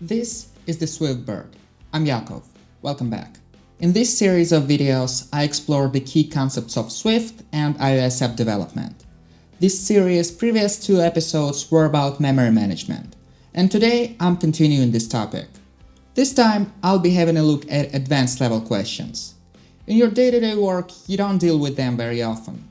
This is the Swift Bird. I'm Yakov. Welcome back. In this series of videos, I explore the key concepts of Swift and iOS app development. This series' previous two episodes were about memory management, and today I'm continuing this topic. This time, I'll be having a look at advanced level questions. In your day-to-day work, you don't deal with them very often.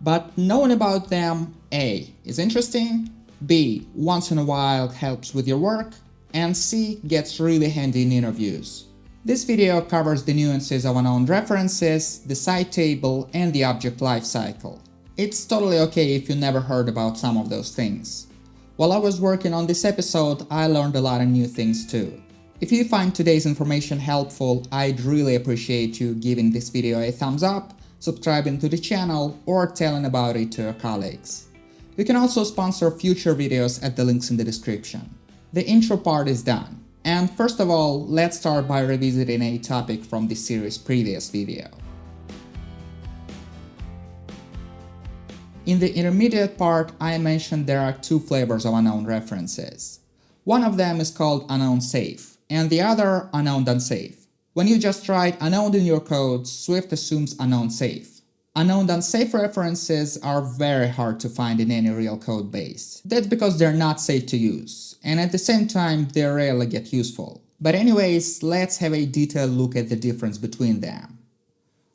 But knowing about them, A, is interesting, B, once in a while helps with your work, and C, gets really handy in interviews. This video covers the nuances of unowned references, the site table, and the object lifecycle. It's totally okay if you never heard about some of those things. While I was working on this episode, I learned a lot of new things too. If you find today's information helpful, I'd really appreciate you giving this video a thumbs up, subscribing to the channel, or telling about it to your colleagues. You can also sponsor future videos at the links in the description. The intro part is done, and first of all, let's start by revisiting a topic from this series' previous video. In the intermediate part, I mentioned there are two flavors of unowned references. One of them is called Unsafe, and the other Unsafe. When you just write unowned in your code, Swift assumes Unsafe. Unsafe references are very hard to find in any real code base. That's because they're not safe to use, and at the same time, they rarely get useful. But anyways, let's have a detailed look at the difference between them.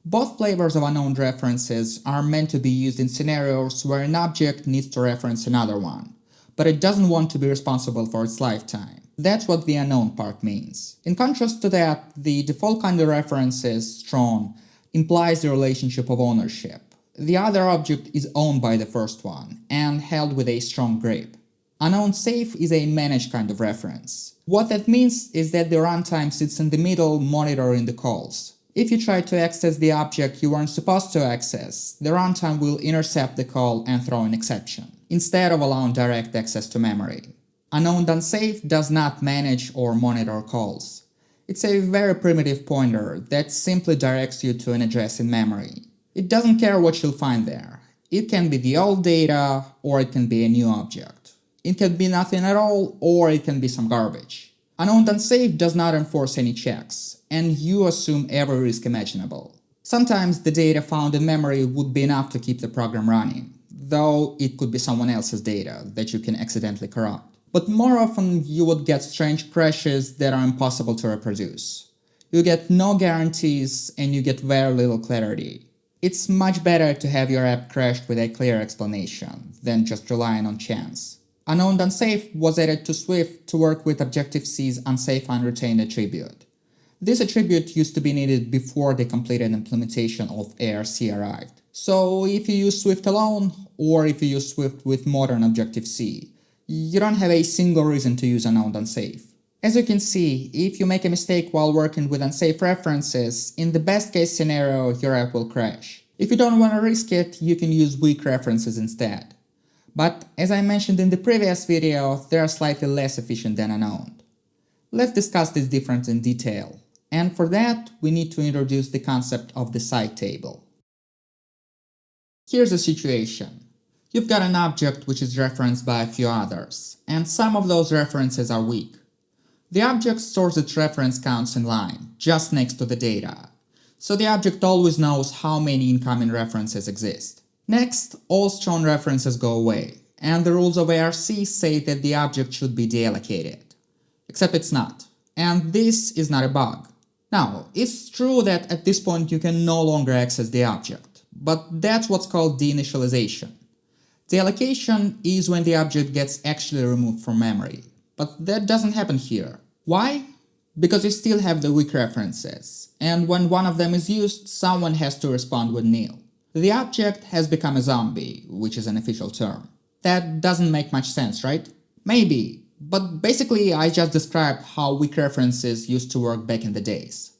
Both flavors of unowned references are meant to be used in scenarios where an object needs to reference another one, but it doesn't want to be responsible for its lifetime. That's what the unknown part means. In contrast to that, the default kind of references, strong, implies the relationship of ownership. The other object is owned by the first one and held with a strong grip. Unsafe is a managed kind of reference. What that means is that the runtime sits in the middle, monitoring the calls. If you try to access the object you weren't supposed to access, the runtime will intercept the call and throw an exception, instead of allowing direct access to memory. Unsafe does not manage or monitor calls. It's a very primitive pointer that simply directs you to an address in memory. It doesn't care what you'll find there. It can be the old data, or it can be a new object. It can be nothing at all, or it can be some garbage. Unsafe does not enforce any checks, and you assume every risk imaginable. Sometimes the data found in memory would be enough to keep the program running, though it could be someone else's data that you can accidentally corrupt. But more often you would get strange crashes that are impossible to reproduce. You get no guarantees and you get very little clarity. It's much better to have your app crashed with a clear explanation than just relying on chance. Unsafe was added to Swift to work with Objective-C's unsafe unretained attribute. This attribute used to be needed before the completed implementation of ARC arrived. So if you use Swift alone, or if you use Swift with modern Objective-C, you don't have a single reason to use Unsafe. As you can see, if you make a mistake while working with unsafe references, in the best case scenario, your app will crash. If you don't want to risk it, you can use weak references instead. But as I mentioned in the previous video, they are slightly less efficient than unowned. Let's discuss this difference in detail, and for that, we need to introduce the concept of the site table. Here's the situation. You've got an object which is referenced by a few others, and some of those references are weak. The object stores its reference counts in line, just next to the data, so the object always knows how many incoming references exist. Next, all strong references go away, and the rules of ARC say that the object should be deallocated. Except it's not, and this is not a bug. Now, it's true that at this point you can no longer access the object, but that's what's called deinitialization. Deallocation is when the object gets actually removed from memory, but that doesn't happen here. Why? Because you still have the weak references, and when one of them is used, someone has to respond with nil. The object has become a zombie, which is an official term. That doesn't make much sense, right? Maybe, but basically I just described how weak references used to work back in the days.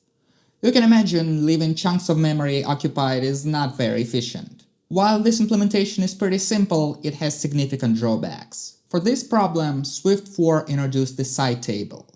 You can imagine leaving chunks of memory occupied is not very efficient. While this implementation is pretty simple, it has significant drawbacks. For this problem, Swift 4 introduced the site table.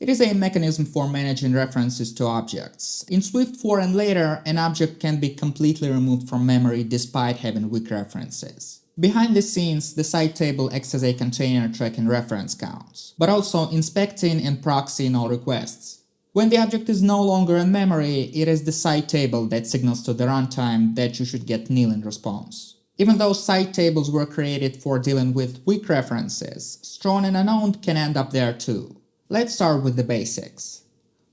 It is a mechanism for managing references to objects. In Swift 4 and later, an object can be completely removed from memory despite having weak references. Behind the scenes, the site table acts as a container tracking reference counts, but also inspecting and proxying all requests. When the object is no longer in memory, it is the site table that signals to the runtime that you should get nil in response. Even though site tables were created for dealing with weak references, strong and unowned can end up there too. Let's start with the basics.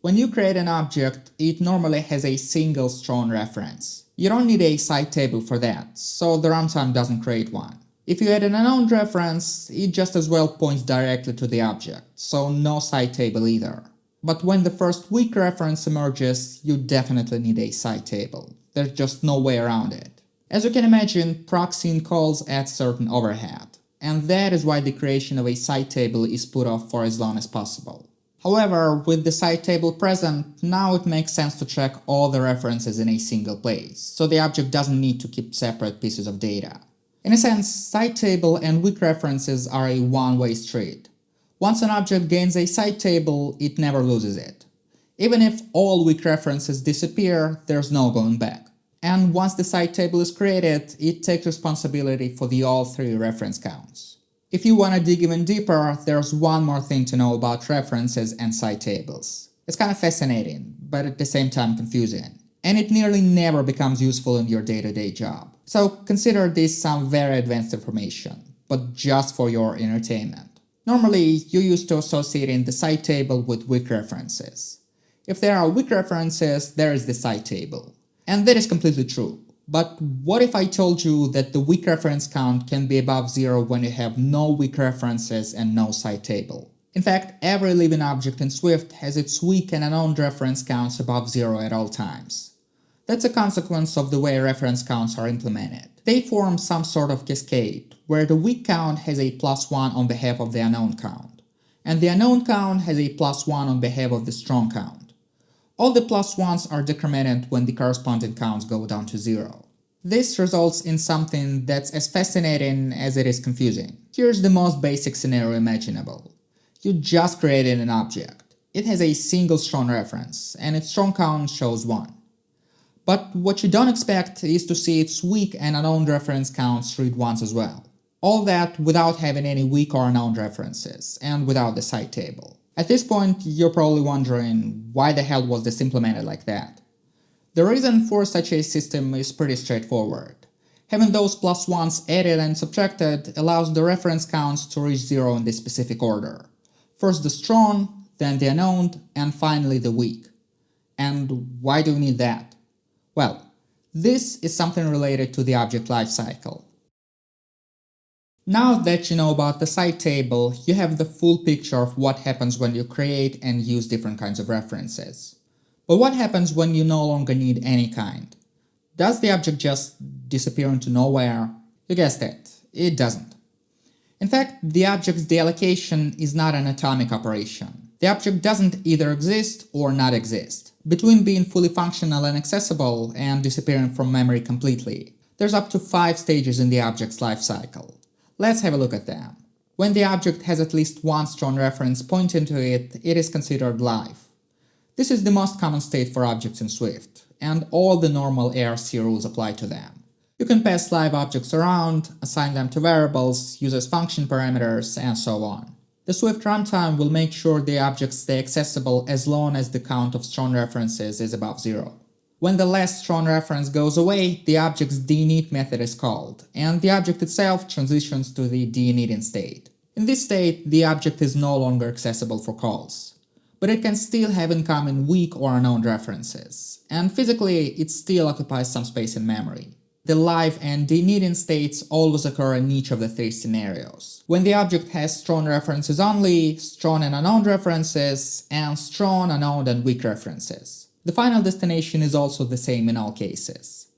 When you create an object, it normally has a single strong reference. You don't need a site table for that, so the runtime doesn't create one. If you add an unowned reference, it just as well points directly to the object, so no site table either. But when the first weak reference emerges, you definitely need a site table. There's just no way around it. As you can imagine, proxying calls add certain overhead, and that is why the creation of a site table is put off for as long as possible. However, with the site table present, now it makes sense to track all the references in a single place, so the object doesn't need to keep separate pieces of data. In a sense, site table and weak references are a one-way street. Once an object gains a site table, it never loses it. Even if all weak references disappear, there's no going back. And once the site table is created, it takes responsibility for the all three reference counts. If you want to dig even deeper, there's one more thing to know about references and site tables. It's kind of fascinating, but at the same time confusing. And it nearly never becomes useful in your day-to-day job. So consider this some very advanced information, but just for your entertainment. Normally, you're used to associating the site table with weak references. If there are weak references, there is the site table. And that is completely true. But what if I told you that the weak reference count can be above 0 when you have no weak references and no site table? In fact, every living object in Swift has its weak and unowned reference counts above 0 at all times. That's a consequence of the way reference counts are implemented. They form some sort of cascade, where the weak count has a +1 on behalf of the unknown count, and the unknown count has a +1 on behalf of the strong count. All the +1s are decremented when the corresponding counts go down to 0. This results in something that's as fascinating as it is confusing. Here's the most basic scenario imaginable. You just created an object. It has a single strong reference, and its strong count shows 1. But what you don't expect is to see its weak and unowned reference counts read once as well. All that without having any weak or unowned references, and without the site table. At this point, you're probably wondering, why the hell was this implemented like that? The reason for such a system is pretty straightforward. Having those +1s added and subtracted allows the reference counts to reach 0 in this specific order. First the strong, then the unowned, and finally the weak. And why do we need that? Well, this is something related to the object lifecycle. Now that you know about the site table, you have the full picture of what happens when you create and use different kinds of references. But what happens when you no longer need any kind? Does the object just disappear into nowhere? You guessed it, it doesn't. In fact, the object's deallocation is not an atomic operation. The object doesn't either exist or not exist. Between being fully functional and accessible and disappearing from memory completely, there's up to 5 stages in the object's lifecycle. Let's have a look at them. When the object has at least one strong reference pointing to it, it is considered live. This is the most common state for objects in Swift, and all the normal ARC rules apply to them. You can pass live objects around, assign them to variables, use as function parameters, and so on. The Swift runtime will make sure the objects stay accessible as long as the count of strong references is above 0. When the last strong reference goes away, the object's deinit method is called, and the object itself transitions to the deinitting state. In this state, the object is no longer accessible for calls. But it can still have incoming weak or unknown references, and physically it still occupies some space in memory. The live and deinitting states always occur in each of the 3 scenarios, when the object has strong references only, strong and unknown references, and strong, unknown, and weak references. The final destination is also the same in all cases.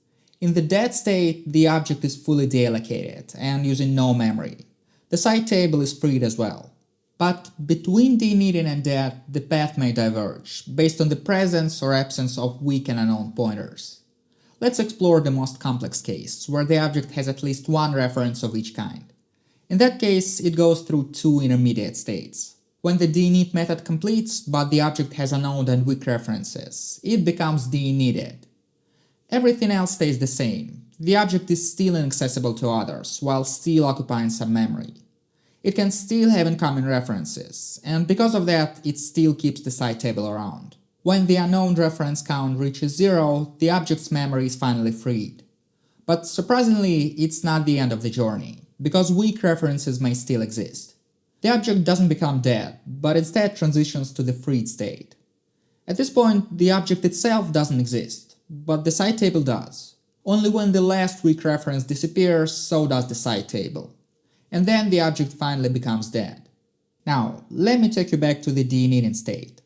In the dead state, the object is fully deallocated and using no memory. The site table is freed as well. But between deinitting and dead, the path may diverge, based on the presence or absence of weak and unknown pointers. Let's explore the most complex case, where the object has at least one reference of each kind. In that case, it goes through 2 intermediate states. When the deinit method completes, but the object has unknown and weak references, it becomes deinitted. Everything else stays the same. the object is still inaccessible to others, while still occupying some memory. It can still have incoming references, and because of that, it still keeps the site table around. When the unknown reference count reaches 0, the object's memory is finally freed. But surprisingly, it's not the end of the journey, because weak references may still exist. The object doesn't become dead, but instead transitions to the freed state. At this point, the object itself doesn't exist, but the site table does. Only when the last weak reference disappears, so does the site table. And then the object finally becomes dead. Now, let me take you back to the deinitting state.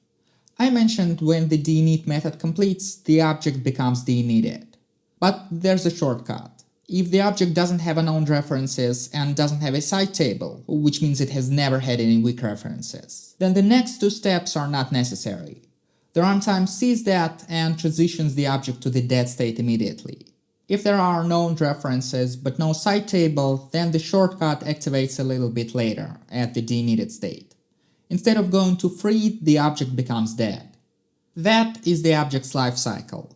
I mentioned when the deinit method completes, the object becomes deinitted. But there's a shortcut. If the object doesn't have unknown references and doesn't have a site table, which means it has never had any weak references, then the next two steps are not necessary. The runtime sees that and transitions the object to the dead state immediately. If there are known references but no site table, then the shortcut activates a little bit later, at the deinitted state. Instead of going to freed, the object becomes dead. That is the object's lifecycle.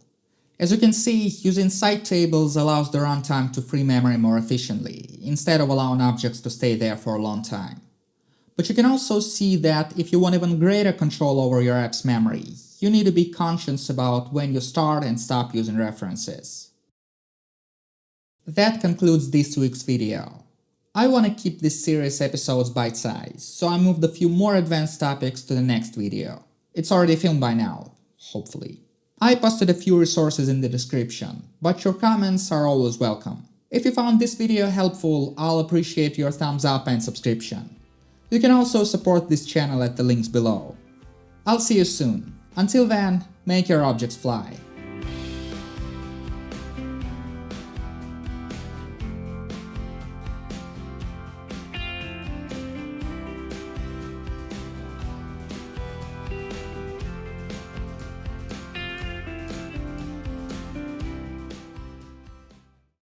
As you can see, using site tables allows the runtime to free memory more efficiently, instead of allowing objects to stay there for a long time. But you can also see that if you want even greater control over your app's memory, you need to be conscious about when you start and stop using references. That concludes this week's video. I want to keep this series episodes bite-sized, so I moved a few more advanced topics to the next video. It's already filmed by now, hopefully. I posted a few resources in the description, but your comments are always welcome. If you found this video helpful, I'll appreciate your thumbs up and subscription. You can also support this channel at the links below. I'll see you soon. Until then, make your objects fly.